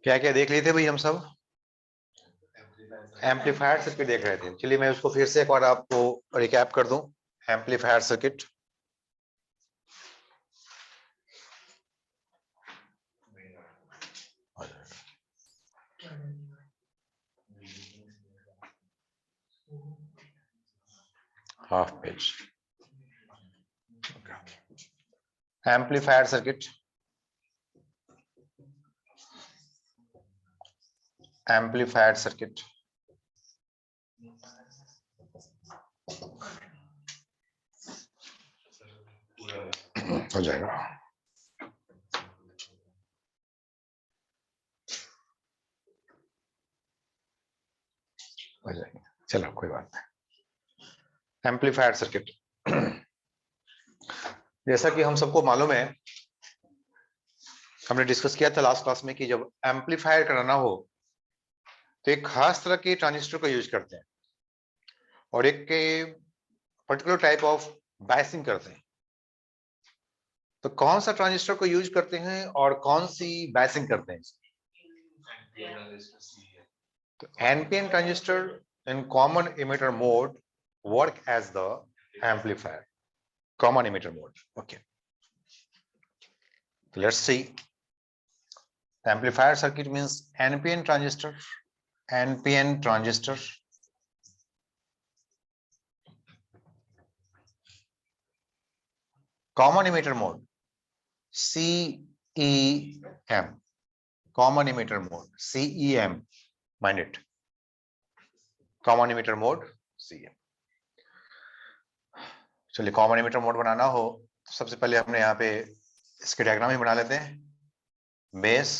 क्या क्या देख लिए थे भाई हम सब? एम्पलीफायर सर्किट देख रहे थे। चलिए मैं उसको फिर से एक बार आपको रिकैप कर दूं। Amplifier circuit, half page. Amplifier circuit, amplifier circuit हो जाएगा। हो जाएगा, चलो कोई बात नहीं। एम्पलीफायर सर्किट, जैसा कि हम सबको मालूम है, हमने डिस्कस किया था लास्ट क्लास में कि जब एम्पलीफायर कराना हो तो एक खास तरह के ट्रांजिस्टर को यूज करते हैं और एक के पर्टिकुलर टाइप ऑफ बायसिंग करते हैं। तो कौन सा ट्रांजिस्टर को यूज करते हैं और कौन सी बायसिंग करते हैं? तो NPN transistor in common emitter mode work as the amplifier, common emitter mode. Okay, let's see. Amplifier circuit means NPN transistor, NPN transistor, common emitter mode, CEM, common emitter mode, CEM, mind it, common emitter mode, CEM। चलिए common emitter mode बनाना हो तो सबसे पहले हमने यहाँ पे इसके diagram ही बना लेते हैं। बेस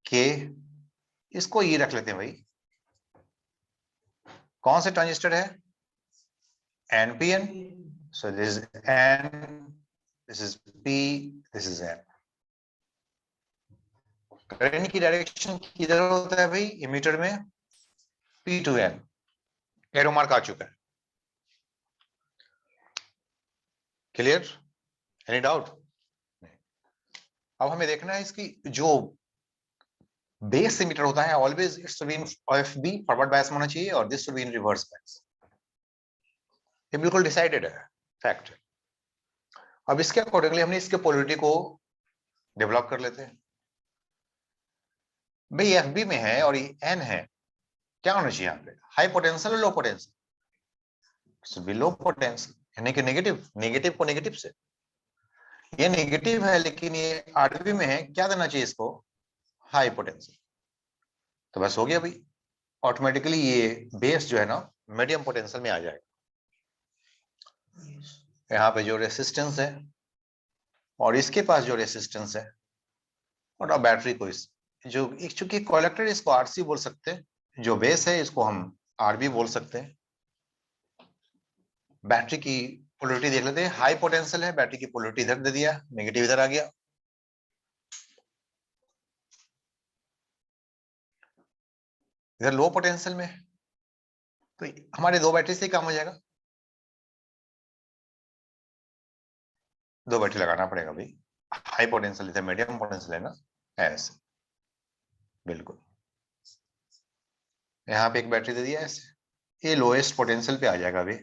के, इसको ये रख लेते हैं भाई। कौन से ट्रांजिस्टर है? NPN, so this is N, this is P, this is N. Current की डायरेक्शन किधर होता है भाई? इमीटर में P to N, arrow mark आ चुका है। क्लियर? Any doubt? अब हमें देखना है इसकी जो बेस इमीटर होता है, always it should be in FB, forward bias होना चाहिए, और this should be in reverse bias. ये बिल्कुल डिसाइडेड है, फैक्ट है। अब इसके अकॉर्डिंगली हमने इसके पोलरिटी को डेवलप कर लेते हैं। भाई एफबी में है और ये एन है, क्या होना चाहिए यहाँ पे? हाई पोटेंशियल और लो पोटेंशियल? लो पोटेंशियल, यानी कि नेगेटिव, नेगेटिव को नेगेटिव से। ये नेगेटिव है लेकिन ये आरबी में है, क्या देना चाहिए इसको? High potential. तो बस हो गया भाई, ऑटोमेटिकली ये बेस जो है ना मीडियम पोटेंशियल में आ जाएगा। यहाँ पे जो रेसिस्टेंस है और इसके पास जो रेसिस्टेंस है, और बैटरी को इस जो चूंकि कलेक्टर इसको आरसी बोल सकते हैं, जो बेस है इसको हम आरबी बोल सकते हैं। बैटरी की पोलरिटी देख लेते हैं। हाई पोटेंशियल है, बैटरी की पोलरिटी इधर दे दिया, नेगेटिव इधर आ गया। इधर लो पोटेंशियल में तो हमारे दो बैटरी से ही काम हो जाएगा। दो बैटरी लगाना पड़ेगा भाई, हाई पोटेंशियल इधर मीडियम पोटेंशियल है ना, ऐसे बिल्कुल। यहाँ पे एक बैटरी दे दिया ऐसे, ये लोएस्ट पोटेंशियल पे आ जाएगा अभी।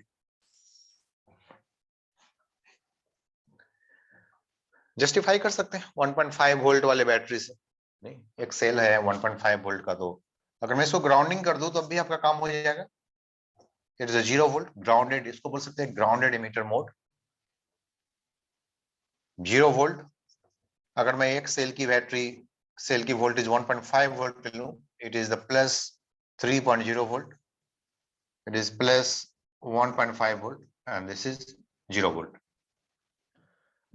जस्टिफाई कर सकते हैं 1.5 वोल्ट वाले बैटरी से। नहीं, एक सेल है 1.5 वोल्ट का, तो अगर मैं इसको ग्राउंडिंग कर दूं तब भी आपका काम हो जाएगा। It is a 0 volt grounded, इसको बोल सकते हैं ग्राउंडेड इमीटर मोड। 0 वोल्ट, अगर मैं एक सेल की बैटरी, सेल की वोल्टेज 1.5 वोल्ट पे लूं, it is the plus 3.0 volt, it is plus 1.5 volt and this is 0 volt.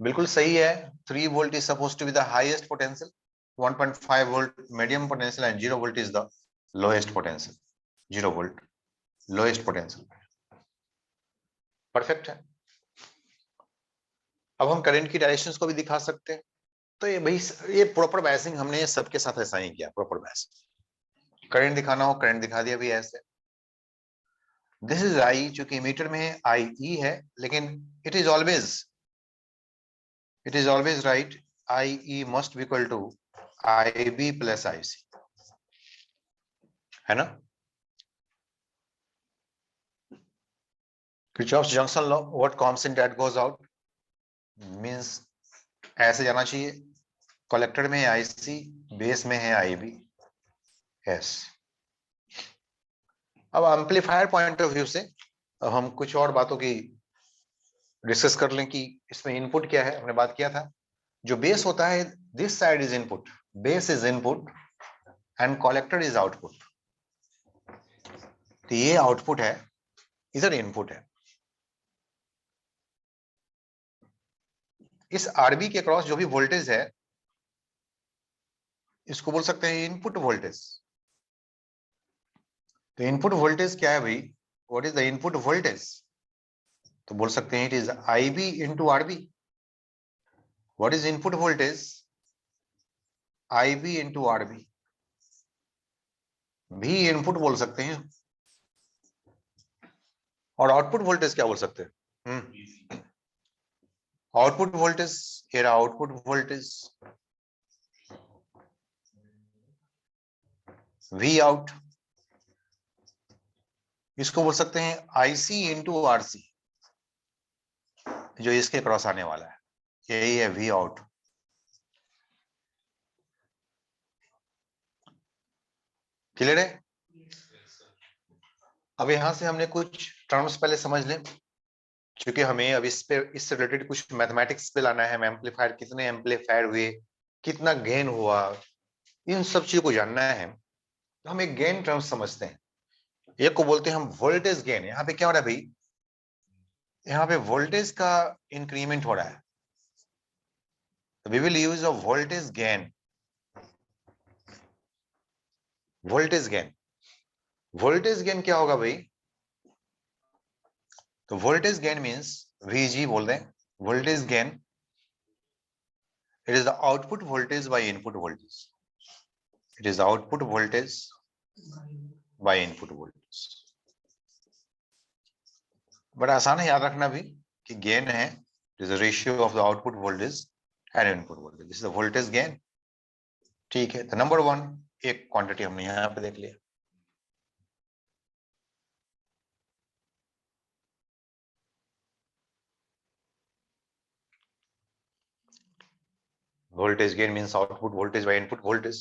बिल्कुल सही है। 3 volt is supposed to be the highest potential, 1.5 volt medium potential and 0 volt is the lowest potential. 0 volt lowest potential, perfect है। अब हम current की directions को भी दिखा सकते हैं। तो ये भाई ये प्रॉपर बायसिंग हमने सबके साथ ऐसा ही किया, प्रॉपर बायसिंग। करंट दिखाना हो करंट दिखा दिया भी ऐसे। दिस इज आई, चूंकि मीटर में आई ई है, लेकिन it is always right, I E must be equal to I B plus I C. है ना। Kirchhoff's junction law, what comes in that goes out, means ऐसे जाना चाहिए, कलेक्टर में है आईसी, बेस में है आईबी, यस। अब एम्पलीफायर पॉइंट ऑफ व्यू से अब हम कुछ और बातों की डिस्कस कर लें कि इसमें इनपुट क्या है। हमने बात किया था, जो बेस होता है, this side is input, base is input and collector is output. तो ये आउटपुट है, इधर इनपुट है। इस आरबी के क्रॉस जो भी वोल्टेज है, इसको बोल सकते हैं इनपुट वोल्टेज। तो इनपुट वोल्टेज क्या है भाई, what is the input voltage? तो बोल सकते हैं it is IB into RB. What is input voltage? IB into RB. भी इनपुट बोल सकते हैं। और आउटपुट वोल्टेज क्या बोल सकते हैं? आउटपुट वोल्टेज, ये आउटपुट वोल्टेज वी आउट। इसको बोल सकते हैं आईसी इंटू आरसी, जो इसके क्रॉस आने वाला है, यही है वी आउट। क्लियर है? अब यहां से हमने कुछ टर्म्स पहले समझ लें, क्योंकि हमें अब इससे रिलेटेड कुछ मैथमेटिक्स पे लाना है। एम्पलीफायर कितने एम्पलीफायर हुए, कितना गेन हुआ, इन सब चीजों को जानना है। तो हम एक गेन टर्म समझते हैं, एक को बोलते हैं हम वोल्टेज गेन। यहाँ पे क्या हो रहा है भाई, यहाँ पे वोल्टेज का इंक्रीमेंट हो रहा है, we will use a voltage gain. Voltage gain, voltage gain क्या होगा भाई? तो वोल्टेज गेन मींस वीजी बोल दें। Voltage gain, it is the output voltage by input voltage. It is output voltage by input voltage. बड़ा आसान है याद रखना भी कि गेन है is the ratio of the output voltage and input voltage. This is the voltage gain. ठीक है, तो नंबर वन एक क्वांटिटी हमने यहाँ पे देख लिया। Voltage gain means output voltage by input voltage.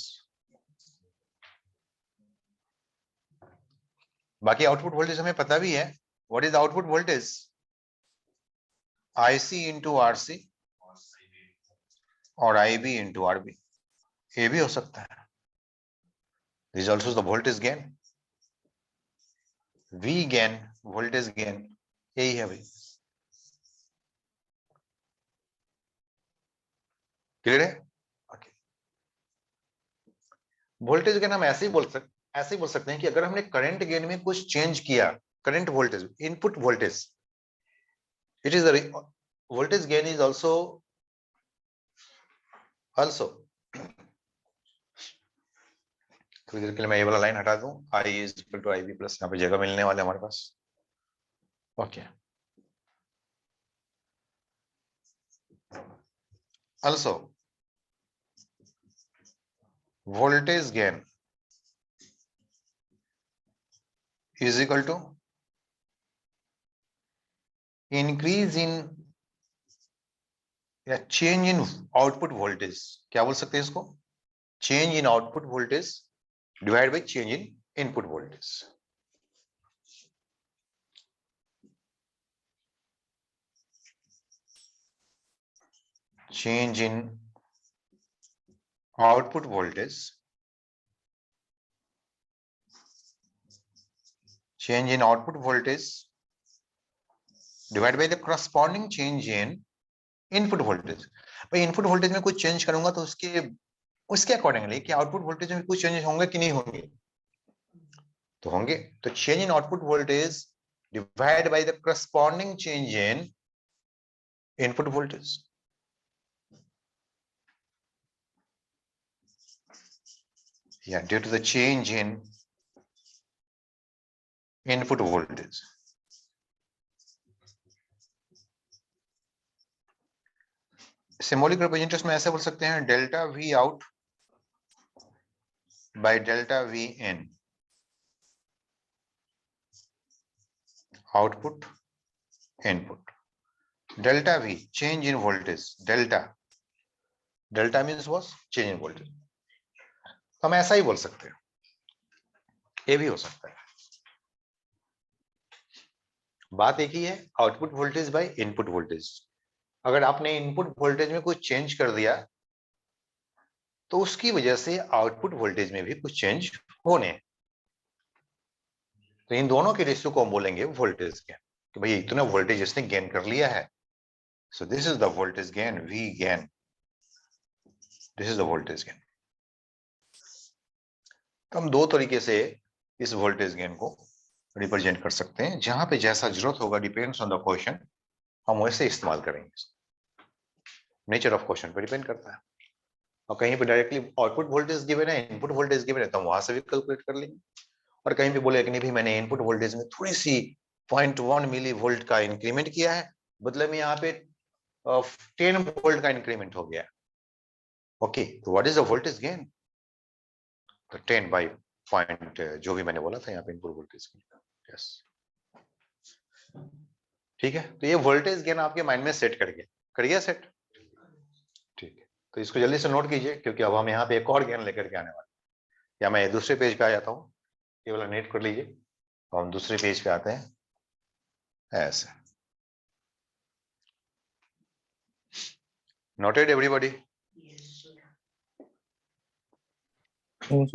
बाकी आउटपुट वोल्टेज हमें पता भी है। What is output voltage? IC into RC और IB इंटू आरबी। ये भी हो सकता है। This also the voltage gain. V gain, voltage gain, यही है भाई। क्लियर है? ओके। वोल्टेज गेन हम ऐसे ही बोल सकते हैं कि अगर हमने करंट गेन में कुछ चेंज किया, current voltage, input voltage, it is the voltage gain is also थोड़ी देर के लिए मैं ये वाला लाइन हटा दूं, I is equal to IB plus, यहाँ पे जगह मिलने वाले हमारे पास। Okay. Also voltage gain is equal to increase in या change in output voltage। क्या बोल सकते हैं इसको? Change in output voltage divided by change in input voltage। Change in output voltage, change in output voltage divided by the corresponding change in input voltage. भाई input voltage में कुछ change करूंगा तो उसके अकॉर्डिंगली कि आउटपुट वोल्टेज में कुछ changes होंगे कि नहीं होंगे? तो होंगे। तो change in output voltage divide by the corresponding change in input voltage. Yeah, due to the change in input voltage। Symbolic representation में ऐसे बोल सकते हैं delta V out by delta V in. Output input, delta V change in voltage, delta means was change in voltage. तो हम ऐसा ही बोल सकते हैं, ये भी हो सकता है। बात एक ही है, output voltage by input voltage. अगर आपने इनपुट वोल्टेज में कुछ चेंज कर दिया तो उसकी वजह से आउटपुट वोल्टेज में भी कुछ चेंज होने, तो इन दोनों के रेशियो को हम बोलेंगे वोल्टेज गेन, कि भाई इतना वोल्टेज इसने गेन कर लिया है, so this is the voltage gain, V gain, this is the voltage gain. तो हम दो तरीके से इस वोल्टेज गेन को रिप्रेजेंट कर सकते हैं, जहां पे जैसा जरूरत होगा, डिपेंड्स ऑन द क्वेश्चन, हम वैसे इस्तेमाल करेंगे, नेचर ऑफ क्वेश्चन पर डिपेंड करता है। और कहीं पे डायरेक्टली आउटपुट वोल्टेज गिवन है, इनपुट वोल्टेज गिवन है, तो हम वहां से भी कैलकुलेट कर लेंगे। और कहीं पे बोले कि नहीं भाई मैंने इनपुट वोल्टेज में थोड़ी सी 0.1 मिली वोल्ट का इंक्रीमेंट किया है, बदले में यहाँ पे 10 वोल्ट का इंक्रीमेंट हो गया, ओके, तो what is the voltage gain? तो 10 बाई पॉइंट जो भी मैंने बोला था यहाँ पे इनपुट वोल्टेज, यस, ठीक है। तो ये वोल्टेज गेन आपके माइंड में सेट कर गया सेट, ठीक है। तो इसको जल्दी से नोट कीजिए, क्योंकि अब हम यहाँ पे एक और गेन लेकर के आने वाले, या मैं दूसरे पेज पे आ जाता हूँ, ये वाला नोट कर लीजिए, तो हम दूसरे पेज पे आते हैं ऐसे। Noted everybody? हो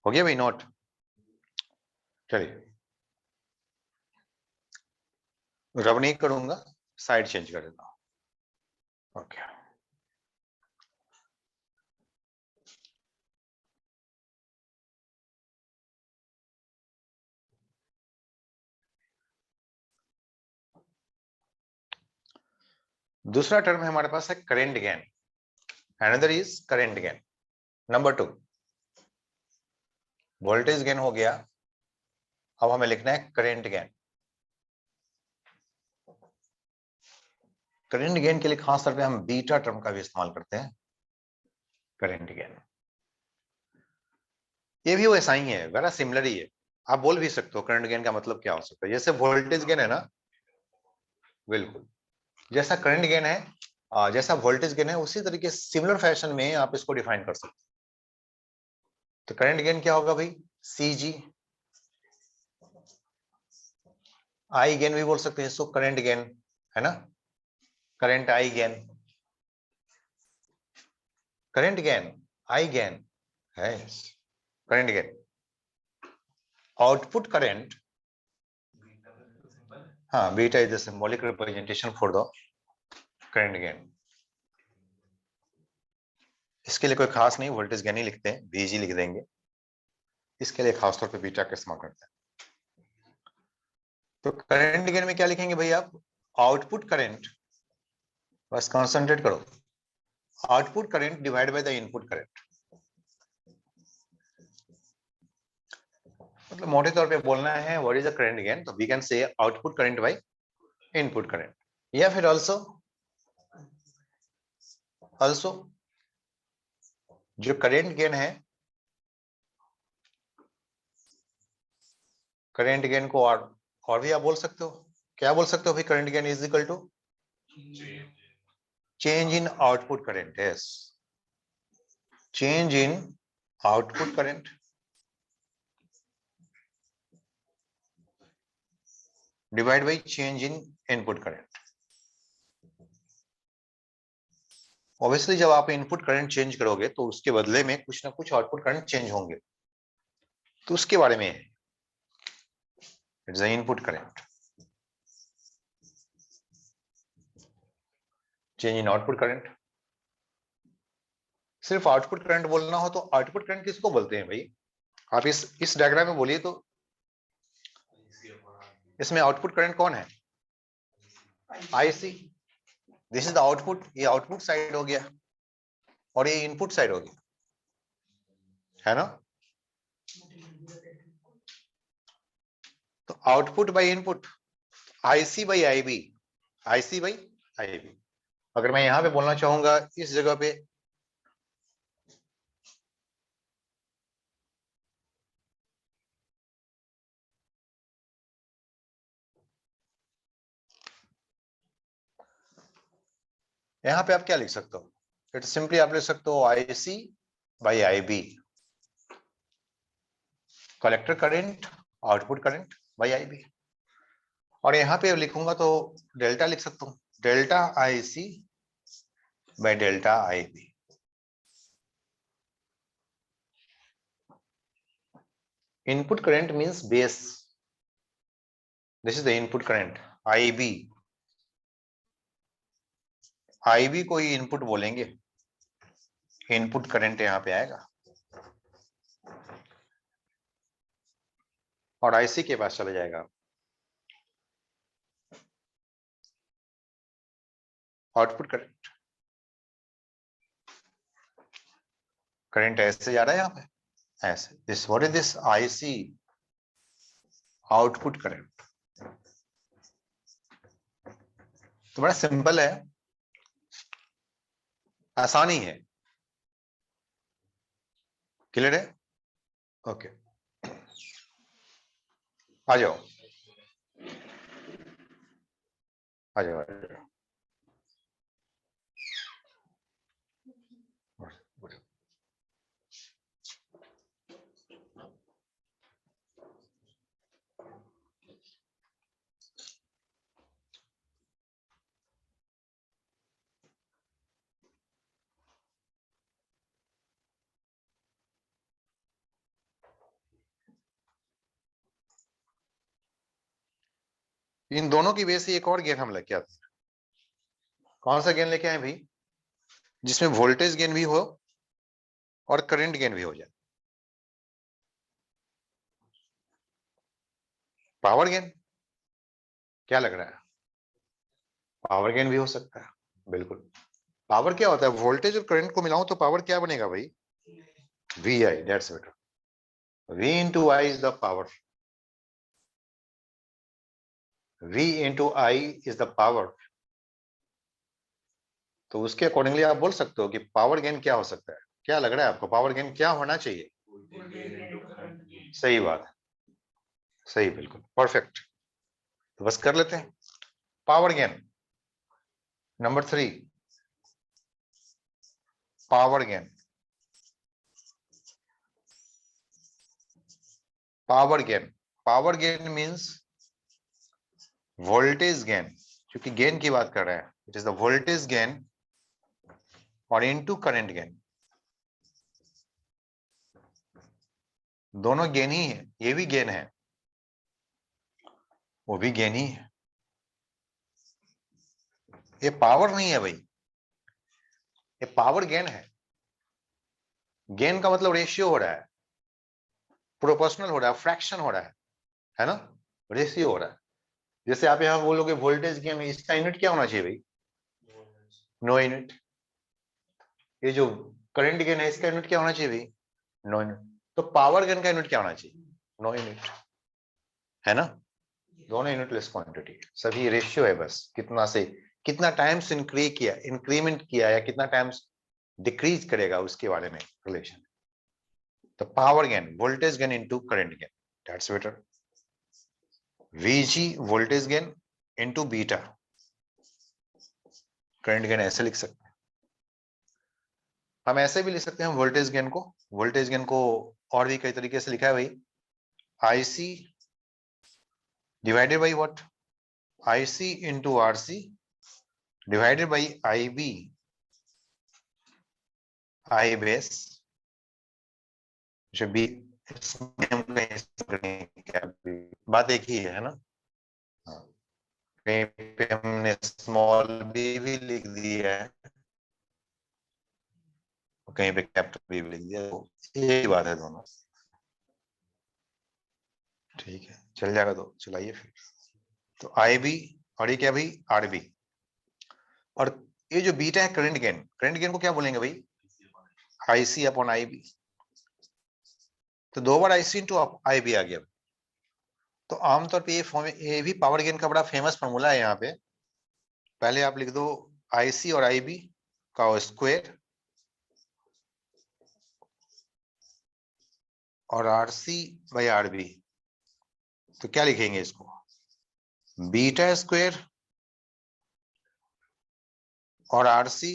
गया भाई नोट? चलिए, रब नहीं करूंगा, साइड चेंज कर देता हूं, ओके। दूसरा टर्म है हमारे पास है current gain, another is current gain. Number 2 voltage gain हो गया, अब हमें लिखना है करेंट गेन। करेंट गेन के लिए खास तौर पे हम बीटा टर्म का भी इस्तेमाल करते हैं, करेंट गेन। ये भी वैसा ही है, वेरा सिमिलर ही है। आप बोल भी सकते हो करंट गेन का मतलब क्या हो सकता है, जैसे वोल्टेज गेन है ना, बिल्कुल जैसा करंट गेन है, जैसा वोल्टेज गेन है, उसी तरीके सिमिलर फैशन में आप इसको डिफाइन कर सकते हो। तो करंट गेन क्या होगा भाई? CG, आई गेन भी बोल सकते हैं इसको, करंट गेन है ना, current I gain, current gain I gain है, करंट गेन आउटपुट करंट, हाँ, beta is the symbolic representation for the current gain. इसके लिए कोई खास नहीं, वोल्टेज गेन ही लिखते हैं, VG लिख देंगे, इसके लिए खासतौर पे बीटा का इस्तेमाल करते हैं। तो करंट गेन में क्या लिखेंगे भाई आप? आउटपुट करंट, बस कंसंट्रेट करो, output current divide by the input current. मतलब मोटे तौर पे बोलना है what is the current gain, तो we can say output current by input current, या फिर आल्सो जो करंट गेन है, करंट गेन को और भी आप बोल सकते हो, क्या बोल सकते हो भाई? Current gain is equal to change in output current, yes, change in output current divide by change in input current. Obviously जब आप इनपुट करंट चेंज करोगे तो उसके बदले में कुछ ना कुछ आउटपुट करंट चेंज होंगे, तो उसके बारे में it's input current change in output current. सिर्फ आउटपुट करंट बोलना हो तो आउटपुट करंट किसको बोलते हैं भाई? आप इस डायग्राम में बोलिए तो, इसमें आउटपुट करंट कौन है? IC, this is the output, ये आउटपुट साइड हो गया और ये इनपुट साइड हो गया, है ना। तो output by input, IC by IB, IC by IB। अगर मैं यहां पे बोलना चाहूंगा इस जगह पे, यहाँ पे आप क्या लिख सकते हो, इट सिंपली आप लिख सकते हो IC by IB, collector current output current by IB। और यहाँ पे लिखूंगा तो डेल्टा लिख सकता हूँ, delta IC by delta IB। Input current means base, this is the input current IB। IB को ही इनपुट बोलेंगे, इनपुट करंट यहाँ पे आएगा और IC के पास चला जाएगा आउटपुट करंट। करंट ऐसे जा रहा है यहाँ पे ऐसे, this what is this IC output current. तो बड़ा सिंपल है, आसानी है, क्लियर है? ओके आ जाओ आ जाओ आ जाओ। इन दोनों की वजह से एक और गेन हम लेके आते हैं। कौन सा गेन लेके आए भाई? जिसमें वोल्टेज गेन भी हो और करंट गेन भी हो जाए। पावर गेन, क्या लग रहा है? पावर गेन भी हो सकता है, बिल्कुल। पावर क्या होता है? वोल्टेज और करंट को मिलाऊं तो पावर क्या बनेगा भाई? VI, that's better. V into I is the power. V into I is the power. तो उसके अकॉर्डिंगली आप बोल सकते हो कि पावर गेन क्या हो सकता है। क्या लग रहा है आपको, पावर गेन क्या होना चाहिए? सही बात है, सही, बिल्कुल परफेक्ट। तो बस कर लेते हैं power gain number 3, power gain. Power gain, power gain means voltage gain, क्योंकि गेन की बात कर रहे हैं, it is the voltage gain और इनटू करंट गेन। दोनों गेन ही है, ये भी गेन है, वो भी गेन ही है। ये पावर नहीं है भाई, ये पावर गेन है। गेन का मतलब रेशियो हो रहा है, प्रोपोर्शनल हो रहा है, फ्रैक्शन हो रहा है ना, रेशियो हो रहा है। जैसे आप यहां बोलोगे वोल्टेज गेन, इसका यूनिट क्या होना चाहिए भाई? No unit. ये जो करंट गेन है इसका यूनिट क्या होना चाहिए भाई? No unit. तो पावर गेन का यूनिट क्या होना चाहिए? नो यूनिट, है ना। दोनों यूनिटलेस क्वांटिटी, सभी रेशियो है, बस कितना से कितना टाइम्स इंक्रीज किया, इंक्रीमेंट किया, या कितना टाइम्स डिक्रीज करेगा उसके बारे में रिलेशन। तो power gain, voltage gain into current gain, that's better. VG voltage gain into beta current gain, ऐसे लिख सकते हैं। हम ऐसे भी लिख सकते हैं वोल्टेज गेन को, वोल्टेज गेन को और भी कई तरीके से लिखा है भाई। IC divided by what? IC into RC divided by IB I base, जो भी बात एक ही है ना। कहीं पे हमने स्मॉल भी लिख दिया है, कहीं पे कैपिटल भी लिख दिया, यही बात है दोनों। ठीक है, चल जाएगा तो चलाइए फिर। तो IB और ये क्या भाई? RB। और ये जो बीटा है करंट गेन, करंट गेन को क्या बोलेंगे भाई? IC upon IB। तो 2 बार IC इंटू IB आ गया। तो आमतौर पे ये भी पावर गेन का बड़ा फेमस फॉर्मूला है। यहाँ पे पहले आप लिख दो IC और IB का स्क्वायर और RC बाई RB। तो क्या लिखेंगे इसको? बीटा स्क्वायर और RC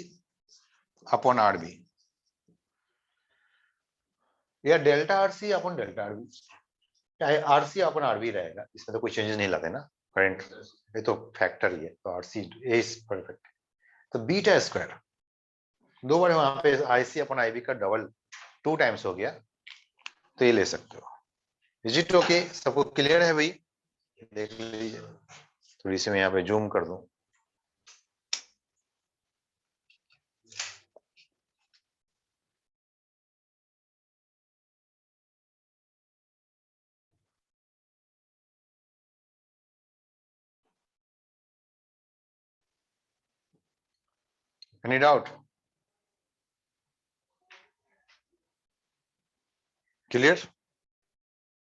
अपॉन RB, या delta RC upon delta RB, चाहे RC अपॉन RB रहेगा, इसमें तो कोई चेंजेस नहीं लाते ना, करंट ये तो फैक्टर ही है, तो RC इज परफेक्ट। तो बीटा स्क्वायर 2 बार वहां पे IC अपॉन IB का डबल 2 टाइम्स हो गया, तो ये ले सकते हो। Is it okay? सबको क्लियर है भाई? देख लीजिए, थोड़ी सी मैं यहाँ पे जूम कर दूं। Any doubt? क्लियर?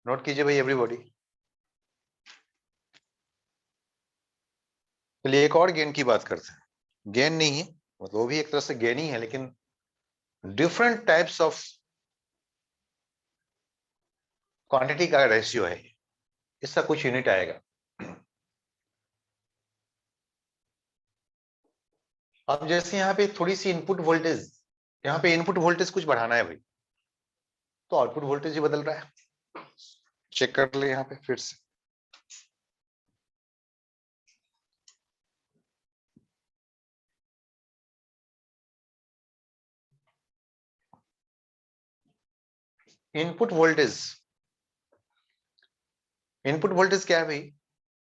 नोट कीजिए भाई एवरीबॉडी। चलिए एक और गेन की बात करते हैं। गेन नहीं है, मतलब वो भी एक तरह से गेन ही है, लेकिन डिफरेंट टाइप्स ऑफ क्वांटिटी का रेशियो है, इसका कुछ यूनिट आएगा। अब जैसे यहाँ पे थोड़ी सी इनपुट वोल्टेज, यहाँ पे इनपुट वोल्टेज कुछ बढ़ाना है भाई, तो आउटपुट वोल्टेज ही बदल रहा है। चेक कर ले यहाँ पे फिर से। इनपुट वोल्टेज, इनपुट वोल्टेज क्या है भाई?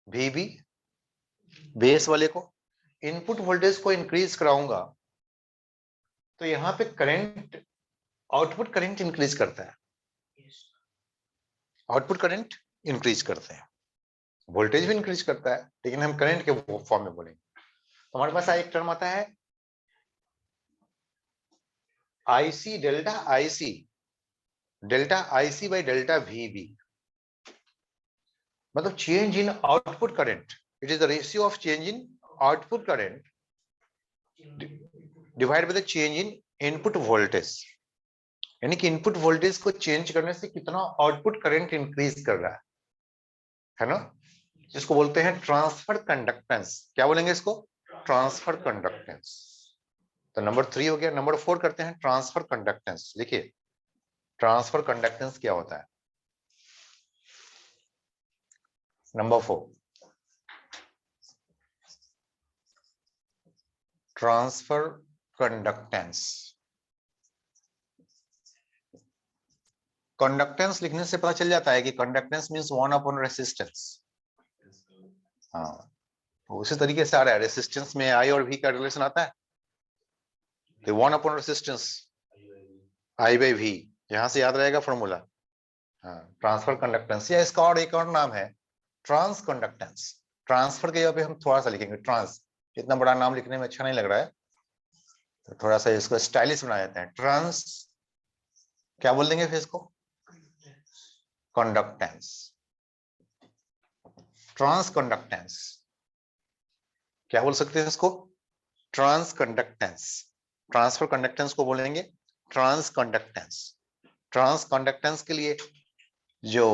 VB, बेस वाले को इनपुट वोल्टेज को इंक्रीज कराऊंगा तो यहाँ पे करंट, आउटपुट करंट इंक्रीज करता है, आउटपुट करंट इंक्रीज करते हैं, वोल्टेज भी इंक्रीज करता है, लेकिन हम करंट के फॉर्म में बोलेंगे। तो हमारे पास एक टर्म आता है IC delta IC, delta IC by delta VB, मतलब change in output current, it is the ratio of change in output current divide by the change in input voltage, यानी कि इनपुट वोल्टेज को change करने से कितना output current increase कर रहा है ना, जिसको बोलते हैं ट्रांसफर कंडक्टेंस। क्या बोलेंगे इसको? Transfer conductance. तो नंबर 3 हो गया। नंबर 4 करते हैं ट्रांसफर कंडक्टेंस। देखिए ट्रांसफर कंडक्टेंस क्या होता है। Number 4 transfer conductance. कंडक्टेंस लिखने से पता चल जाता है कि कंडक्टेंस मींस 1 अपॉन रेसिस्टेंस। हाँ, तो उसी तरीके से आ रहा है, रेसिस्टेंस में I और V का रिलेशन आता है, तो 1 upon resistance I by V, यहां से याद रहेगा फॉर्मूला। हाँ, ट्रांसफर कंडक्टेंस, या इसका और एक और नाम है ट्रांस कंडक्टेंस। ट्रांसफर के जगह पे हम थोड़ा सा लिखेंगे ट्रांस, इतना बड़ा नाम लिखने में अच्छा नहीं लग रहा है, तो थोड़ा सा इसको स्टाइलिश बना देते हैं। ट्रांस, क्या बोल देंगे फिर इसको? Conductance, transconductance. क्या बोल सकते हैं इसको? Trans conductance. ट्रांसफर कंडक्टेंस को बोलेंगे ट्रांस कंडक्टेंस। ट्रांस कंडक्टेंस के लिए जो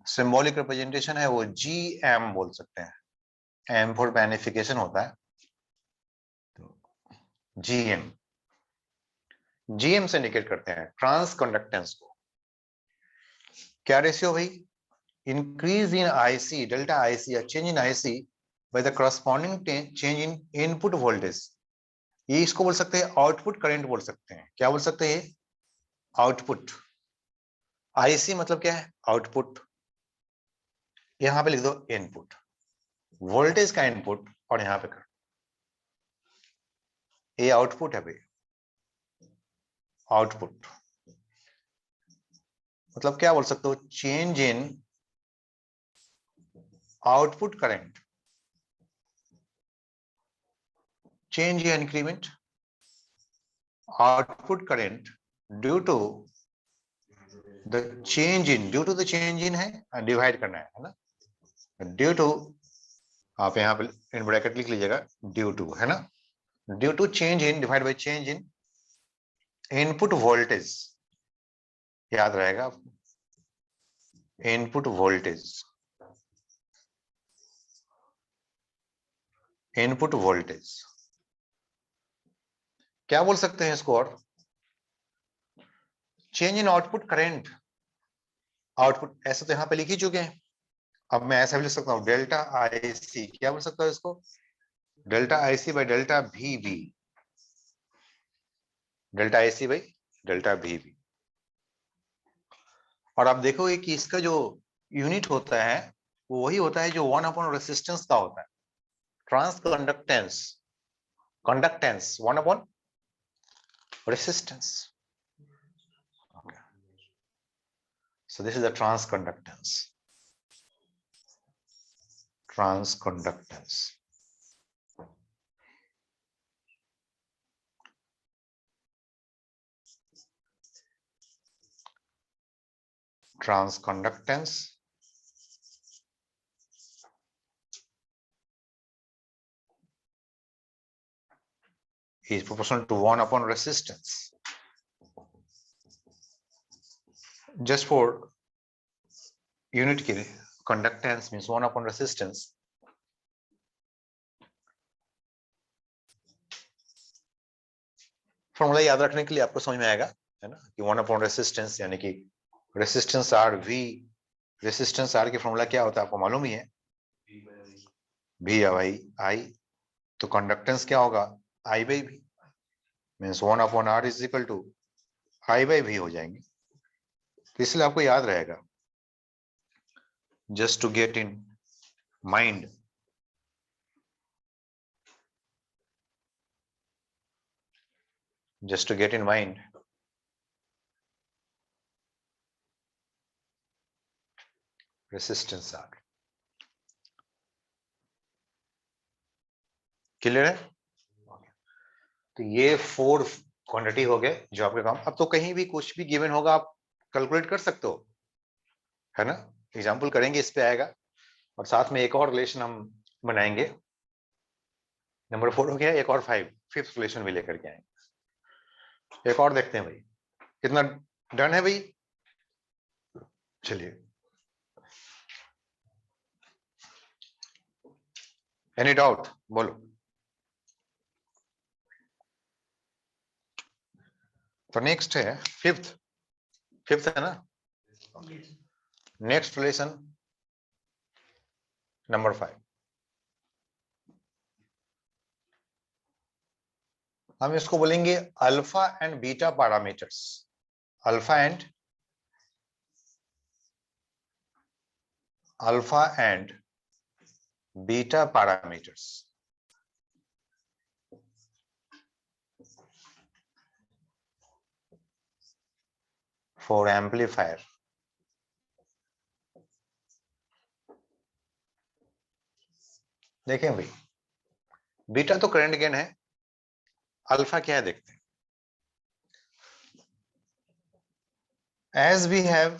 सिंबॉलिक रिप्रेजेंटेशन है वो GM बोल सकते हैं, M फॉर मैग्निफिकेशन होता है, तो GM, GM से इंडिकेट करते हैं ट्रांस कंडक्टेंस को। क्या रेशियो भाई? Increase in IC delta IC या change in IC by the corresponding change in input voltage, ये इसको बोल सकते हैं आउटपुट करंट बोल सकते हैं। क्या बोल सकते हैं? आउटपुट। IC मतलब क्या है? आउटपुट। यहां पे लिख दो इनपुट, वोल्टेज का इनपुट, और यहां पे कर, ये आउटपुट है भाई। आउटपुट मतलब क्या बोल सकते हो? Change in output current, change या increment output current due to the change in, due to the change in है, डिवाइड करना है ना, ड्यू टू, आप यहाँ पे इन ब्रैकेट लिख लीजिएगा, ड्यू टू है ना, due to change in divide by change in input voltage, याद रहेगा इनपुट वोल्टेज, इनपुट वोल्टेज। क्या बोल सकते हैं इसको? और change in output current, output ऐसे तो यहाँ पे लिख ही चुके हैं। अब मैं ऐसा भी लिख सकता हूँ डेल्टा आई सी, क्या बोल सकता हूँ इसको? Delta I C by delta V B, delta I C by delta V B. और आप देखोगे कि इसका जो यूनिट होता है वो वही होता है जो 1 अपॉन रेसिस्टेंस का होता है, transconductance, conductance 1 upon resistance. So this is the transconductance. Transconductance. Transconductance is proportional to 1 upon resistance. Just for unit के लिए conductance means 1 upon resistance. Formula याद रखने के लिए आपको समझ में आएगा, है ना, कि 1 अपॉन रेसिस्टेंस यानी कि resistance R V, resistance R की फॉर्मूला क्या होता है आपको मालूम ही है, वी बाई आई। तो कंडक्टेंस क्या होगा? I by V, means 1 upon R is equal to I by V हो जाएंगे। तो इसलिए आपको याद रहेगा, just to get in mind, just to get in mind, resistance R। Clear है? तो ये 4 क्वांटिटी हो गए जो आपके काम। अब तो कहीं भी कुछ भी गिवन होगा आप कैलकुलेट कर सकते हो, है ना। एग्जांपल करेंगे, इस पे आएगा, और साथ में एक और रिलेशन हम बनाएंगे। नंबर 4 हो गया, एक और 5th रिलेशन भी लेकर के आएंगे। एक और देखते हैं भाई, कितना डन है भाई? चलिए, एनी डाउट बोलो। तो नेक्स्ट है 5th है ना। नेक्स्ट रिलेशन नंबर 5, हम इसको बोलेंगे alpha and beta parameters. Alpha and beta parameters for amplifier. देखें भाई, बीटा तो करंट गेन है, अल्फा क्या है देखते हैं। एज वी हैव,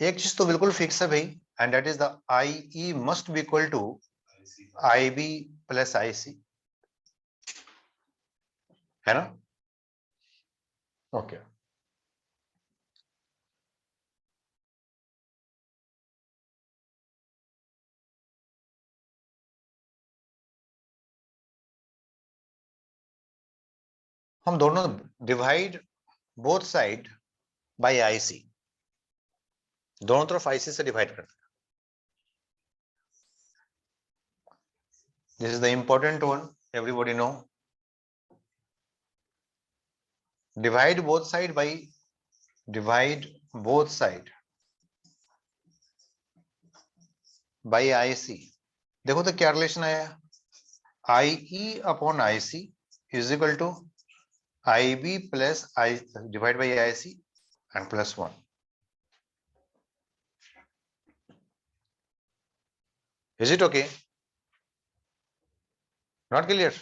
एक चीज तो बिल्कुल फिक्स है भाई, and that is the I E must be equal to I B plus I C, है ना। ओके, हम दोनों divide both side by I C, दोनों तरफ आई सी से डिवाइड करते हैं। This is the important one, everybody know. divide both side by divide both side by IC। देखो तो क्या रिलेशन आया, IE upon IC is equal to IB plus I divide by IC and plus 1। Is it okay? Not clear?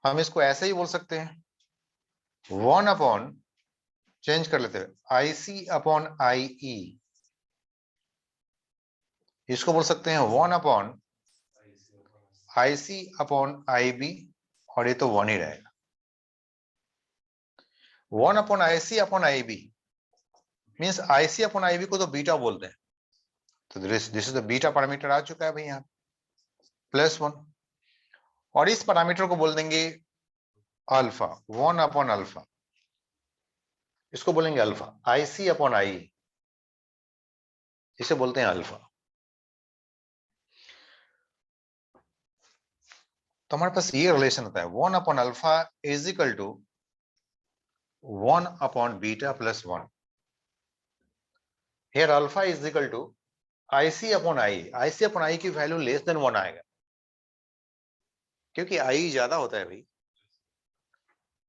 हम इसको ऐसे ही बोल सकते हैं, 1 अपॉन, चेंज कर लेते हैं, IC अपॉन IE, इसको बोल सकते हैं 1 अपॉन IC अपॉन IB, और ये तो 1 ही रहेगा। 1 upon IC upon IB means IC upon IB को तो बीटा बोलते हैं, तो this is the beta parameter आ चुका है भाई यहाँ, प्लस 1। और इस पैरामीटर को बोल देंगे अल्फा, 1 अपॉन अल्फा, इसको बोलेंगे अल्फा, IC अपॉन आई, इसे बोलते हैं अल्फा। तो हमारे पास ये रिलेशन होता है 1 upon alpha is equal to 1 upon beta plus 1। Here alpha is equal to IC upon I, IC upon I की वैल्यू लेस देन 1 आएगा, क्योंकि आई ज्यादा होता है भाई,